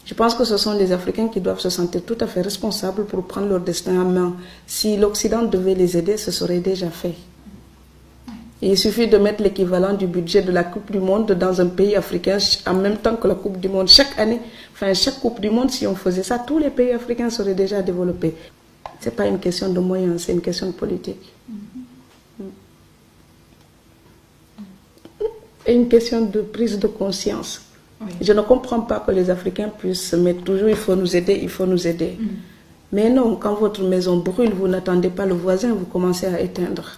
Je pense que ce sont les Africains qui doivent se sentir tout à fait responsables pour prendre leur destin en main. Si l'Occident devait les aider, ce serait déjà fait. Et il suffit de mettre l'équivalent du budget de la Coupe du Monde dans un pays africain en même temps que la Coupe du Monde. Chaque année, enfin chaque Coupe du Monde, si on faisait ça, tous les pays africains seraient déjà développés. Ce n'est pas une question de moyens, c'est une question de politique. Et une question de prise de conscience. Oui. Je ne comprends pas que les Africains puissent mettre toujours il faut nous aider, il faut nous aider. Mais non, quand votre maison brûle, vous n'attendez pas le voisin, vous commencez à éteindre.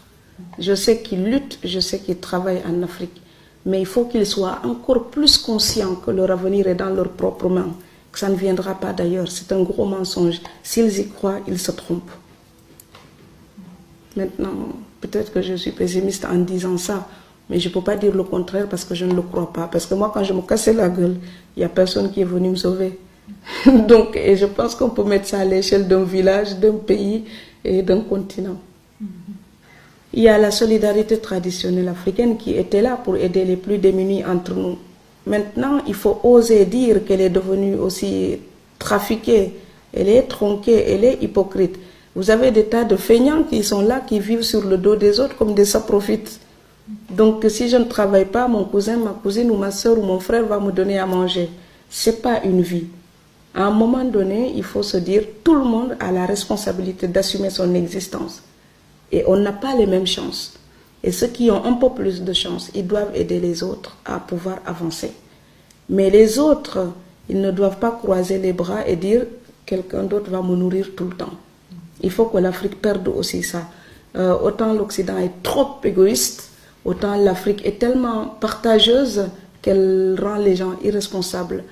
Je sais qu'ils luttent, je sais qu'ils travaillent en Afrique, mais il faut qu'ils soient encore plus conscients que leur avenir est dans leurs propres mains, que ça ne viendra pas d'ailleurs. C'est un gros mensonge. S'ils y croient, ils se trompent. Maintenant, peut-être que je suis pessimiste en disant ça, mais je ne peux pas dire le contraire parce que je ne le crois pas. Parce que moi, quand je me cassais la gueule, il n'y a personne qui est venu me sauver. Donc, et je pense qu'on peut mettre ça à l'échelle d'un village, d'un pays et d'un continent. Il y a la solidarité traditionnelle africaine qui était là pour aider les plus démunis entre nous. Maintenant, il faut oser dire qu'elle est devenue aussi trafiquée, elle est tronquée, elle est hypocrite. Vous avez des tas de feignants qui sont là, qui vivent sur le dos des autres comme des saprofites. Donc, si je ne travaille pas, mon cousin, ma cousine ou ma soeur ou mon frère va me donner à manger. Ce n'est pas une vie. À un moment donné, il faut se dire, tout le monde a la responsabilité d'assumer son existence. Et on n'a pas les mêmes chances. Et ceux qui ont un peu plus de chance, ils doivent aider les autres à pouvoir avancer. Mais les autres, ils ne doivent pas croiser les bras et dire, quelqu'un d'autre va me nourrir tout le temps. Il faut que l'Afrique perde aussi ça. Autant l'Occident est trop égoïste, autant l'Afrique est tellement partageuse qu'elle rend les gens irresponsables.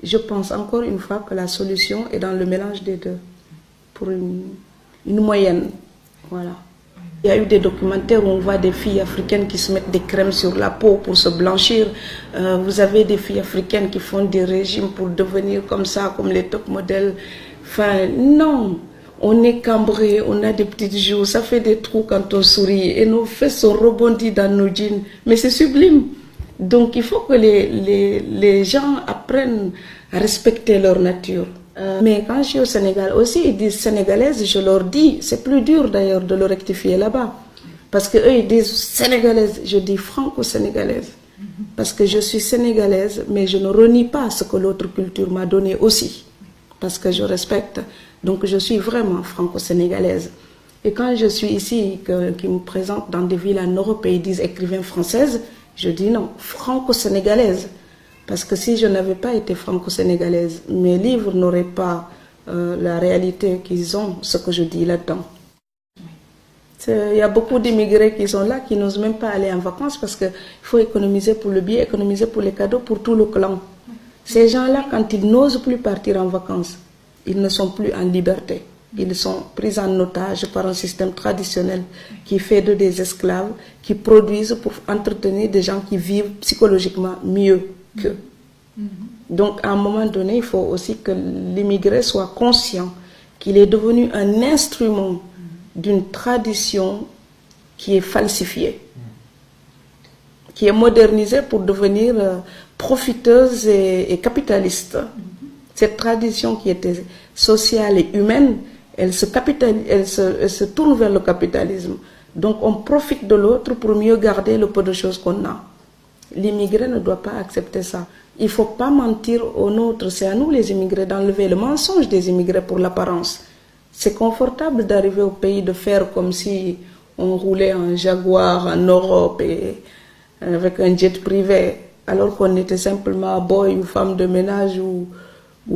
Je pense encore une fois que la solution est dans le mélange des deux, pour une moyenne. Voilà. Il y a eu des documentaires où on voit des filles africaines qui se mettent des crèmes sur la peau pour se blanchir. Vous avez des filles africaines qui font des régimes pour devenir comme ça, comme les top modèles. Enfin, non. On est cambré, on a des petites joues, ça fait des trous quand on sourit et nos fesses sont rebondies dans nos jeans. Mais c'est sublime. Donc il faut que les gens apprennent à respecter leur nature. Mais quand je suis au Sénégal aussi, ils disent sénégalaise, je leur dis, c'est plus dur d'ailleurs de le rectifier là-bas. Parce qu'eux ils disent sénégalaise, je dis franco-sénégalaise. Parce que je suis sénégalaise, mais je ne renie pas ce que l'autre culture m'a donné aussi. Parce que je respecte. Donc je suis vraiment franco-sénégalaise. Et quand je suis ici, qui me présente dans des villes en Europe et ils disent écrivain française, je dis non, franco-sénégalaise. Parce que si je n'avais pas été franco-sénégalaise, mes livres n'auraient pas la réalité qu'ils ont, ce que je dis là-dedans. Il y a beaucoup d'immigrés qui sont là, qui n'osent même pas aller en vacances parce qu'il faut économiser pour le billet, économiser pour les cadeaux, pour tout le clan. Ces gens-là, quand ils n'osent plus partir en vacances, ils ne sont plus en liberté. Ils sont pris en otage par un système traditionnel qui fait d'eux des esclaves, qui produisent pour entretenir des gens qui vivent psychologiquement mieux qu'eux. Donc, à un moment donné, il faut aussi que l'immigré soit conscient qu'il est devenu un instrument d'une tradition qui est falsifiée, qui est modernisée pour devenir profiteuse et capitaliste. Cette tradition qui était sociale et humaine, elle se tourne vers le capitalisme. Donc on profite de l'autre pour mieux garder le peu de choses qu'on a. L'immigré ne doit pas accepter ça. Il ne faut pas mentir aux nôtres. C'est à nous les immigrés d'enlever le mensonge des immigrés pour l'apparence. C'est confortable d'arriver au pays de faire comme si on roulait en Jaguar en Europe et avec un jet privé, alors qu'on était simplement boy ou femme de ménage ou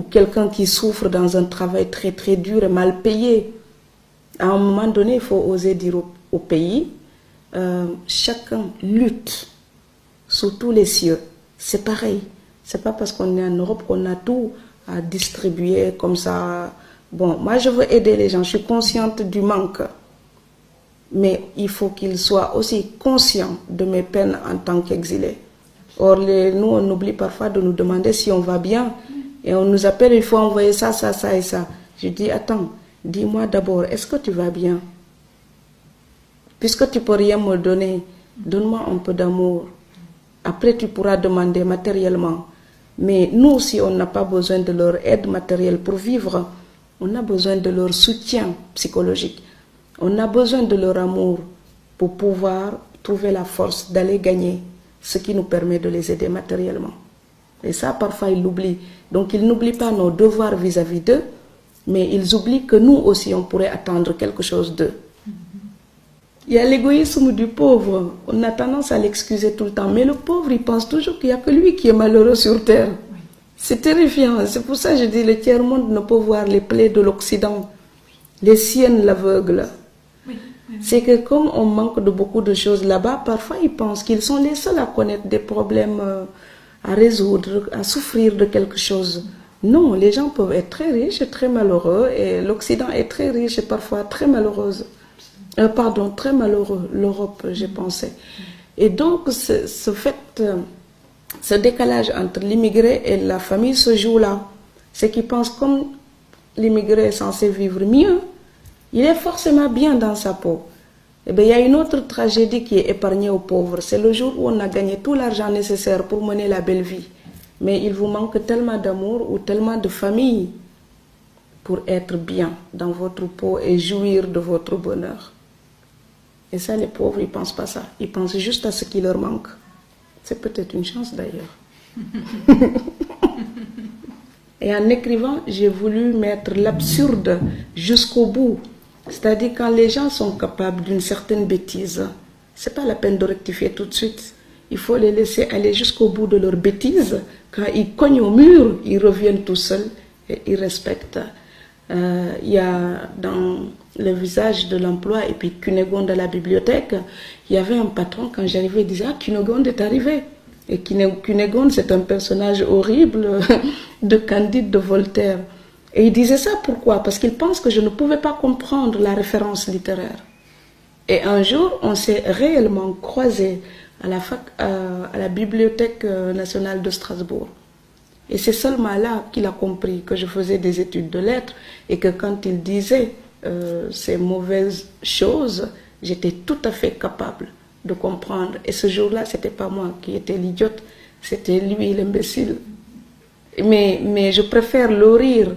quelqu'un qui souffre dans un travail très très dur et mal payé. À un moment donné, il faut oser dire au pays, chacun lutte sous tous les cieux. C'est pareil. C'est pas parce qu'on est en Europe qu'on a tout à distribuer comme ça. Bon, moi je veux aider les gens, je suis consciente du manque. Mais il faut qu'ils soient aussi conscients de mes peines en tant qu'exilés. Or, nous, on oublie parfois de nous demander si on va bien. Et on nous appelle, il faut envoyer ça, ça, ça et ça. Je dis, attends, dis-moi d'abord, est-ce que tu vas bien? Puisque tu ne peux rien me donner, donne-moi un peu d'amour. Après, tu pourras demander matériellement. Mais nous aussi, on n'a pas besoin de leur aide matérielle pour vivre. On a besoin de leur soutien psychologique. On a besoin de leur amour pour pouvoir trouver la force d'aller gagner ce qui nous permet de les aider matériellement. Et ça, parfois, ils l'oublient. Donc, ils n'oublient pas nos devoirs vis-à-vis d'eux, mais ils oublient que nous aussi, on pourrait attendre quelque chose d'eux. Il y a l'égoïsme du pauvre. On a tendance à l'excuser tout le temps. Mais le pauvre, il pense toujours qu'il n'y a que lui qui est malheureux sur terre. C'est terrifiant. C'est pour ça que je dis le tiers-monde ne peut voir les plaies de l'Occident. Les siennes l'aveugle. C'est que comme on manque de beaucoup de choses là-bas, parfois ils pensent qu'ils sont les seuls à connaître des problèmes à résoudre, à souffrir de quelque chose. Non, les gens peuvent être très riches et très malheureux. Et l'Occident est très riche et parfois très malheureuse. Très malheureux, l'Europe, j'ai pensé. Et donc, ce décalage entre l'immigré et la famille se joue là. C'est qu'ils pensent comme l'immigré est censé vivre mieux, il est forcément bien dans sa peau. Eh bien, il y a une autre tragédie qui est épargnée aux pauvres. C'est le jour où on a gagné tout l'argent nécessaire pour mener la belle vie. Mais il vous manque tellement d'amour ou tellement de famille pour être bien dans votre peau et jouir de votre bonheur. Et ça, les pauvres, ils ne pensent pas ça. Ils pensent juste à ce qui leur manque. C'est peut-être une chance d'ailleurs. Et en écrivant, j'ai voulu mettre l'absurde jusqu'au bout. C'est-à-dire quand les gens sont capables d'une certaine bêtise, ce n'est pas la peine de rectifier tout de suite. Il faut les laisser aller jusqu'au bout de leur bêtise. Quand ils cognent au mur, ils reviennent tout seuls et ils respectent. Il y a dans le visage de l'emploi et puis Cunégonde à la bibliothèque, il y avait un patron, quand j'arrivais, il disait « Ah, Cunégonde est arrivé !» Et Cunégonde, c'est un personnage horrible de Candide de Voltaire. Et il disait ça pourquoi? Parce qu'il pense que je ne pouvais pas comprendre la référence littéraire. Et un jour, on s'est réellement croisés à la Bibliothèque nationale de Strasbourg. Et c'est seulement là qu'il a compris que je faisais des études de lettres et que quand il disait ces mauvaises choses, j'étais tout à fait capable de comprendre. Et ce jour-là, ce n'était pas moi qui étais l'idiote, c'était lui l'imbécile. Mais je préfère le rire